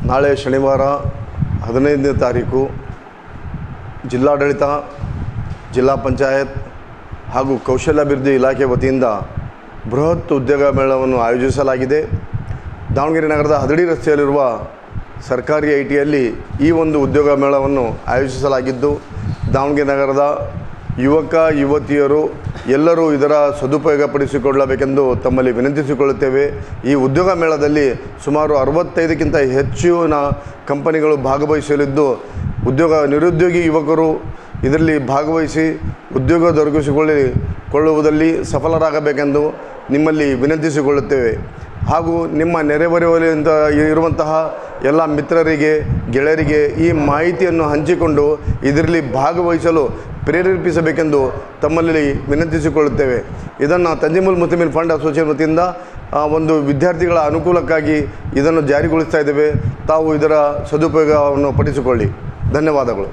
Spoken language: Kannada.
ನಾಳೆ ಶನಿವಾರ 15ನೇ ತಾರೀಕು ಜಿಲ್ಲಾಡಳಿತ, ಜಿಲ್ಲಾ ಪಂಚಾಯತ್ ಹಾಗೂ ಕೌಶಲ್ಯಾಭಿವೃದ್ಧಿ ಇಲಾಖೆ ವತಿಯಿಂದ ಬೃಹತ್ ಉದ್ಯೋಗ ಮೇಳವನ್ನು ಆಯೋಜಿಸಲಾಗಿದೆ. ದಾವಣಗೆರೆ ನಗರದ ಹದಡಿ ರಸ್ತೆಯಲ್ಲಿರುವ ಸರ್ಕಾರಿ ಐಟಿಯಲ್ಲಿ ಈ ಒಂದು ಉದ್ಯೋಗ ಮೇಳವನ್ನು ಆಯೋಜಿಸಲಾಗಿದ್ದು, ದಾವಣಗೆರೆ ನಗರದ ಯುವಕ ಯುವತಿಯರು ಎಲ್ಲರೂ ಇದರ ಸದುಪಯೋಗಪಡಿಸಿಕೊಳ್ಳಬೇಕೆಂದು ತಮ್ಮಲ್ಲಿ ವಿನಂತಿಸಿಕೊಳ್ಳುತ್ತೇವೆ. ಈ ಉದ್ಯೋಗ ಮೇಳದಲ್ಲಿ ಸುಮಾರು 65ಕ್ಕಿಂತ ಹೆಚ್ಚಿನ ಕಂಪನಿಗಳು ಭಾಗವಹಿಸಲಿದ್ದು, ನಿರುದ್ಯೋಗಿ ಯುವಕರು ಇದರಲ್ಲಿ ಭಾಗವಹಿಸಿ ಉದ್ಯೋಗ ದೊರಕಿಸಿಕೊಳ್ಳುವುದರಲ್ಲಿ ಸಫಲರಾಗಬೇಕೆಂದು ನಿಮ್ಮಲ್ಲಿ ವಿನಂತಿಸಿಕೊಳ್ಳುತ್ತೇವೆ. ಹಾಗೂ ನಿಮ್ಮ ನೆರೆಹೊರೆಯಿಂದ ಇರುವಂತಹ ಎಲ್ಲ ಮಿತ್ರರಿಗೆ, ಗೆಳೆಯರಿಗೆ ಈ ಮಾಹಿತಿಯನ್ನು ಹಂಚಿಕೊಂಡು ಇದರಲ್ಲಿ ಭಾಗವಹಿಸಲು ಪ್ರೇರೇಪಿಸಬೇಕೆಂದು ತಮ್ಮಲ್ಲಿ ವಿನಂತಿಸಿಕೊಳ್ಳುತ್ತೇವೆ. ಇದನ್ನು ತಂಜಿಮುಲ್ ಮುಸ್ಲಿಮೀನ್ ಫಂಡ್ ಅಸೋಸಿಯೇಷನ್ ವತಿಯಿಂದ ಒಂದು ವಿದ್ಯಾರ್ಥಿಗಳ ಅನುಕೂಲಕ್ಕಾಗಿ ಇದನ್ನು ಜಾರಿಗೊಳಿಸ್ತಾ ಇದ್ದೇವೆ. ತಾವು ಇದರ ಸದುಪಯೋಗವನ್ನು ಪಡಿಸಿಕೊಳ್ಳಿ. ಧನ್ಯವಾದಗಳು.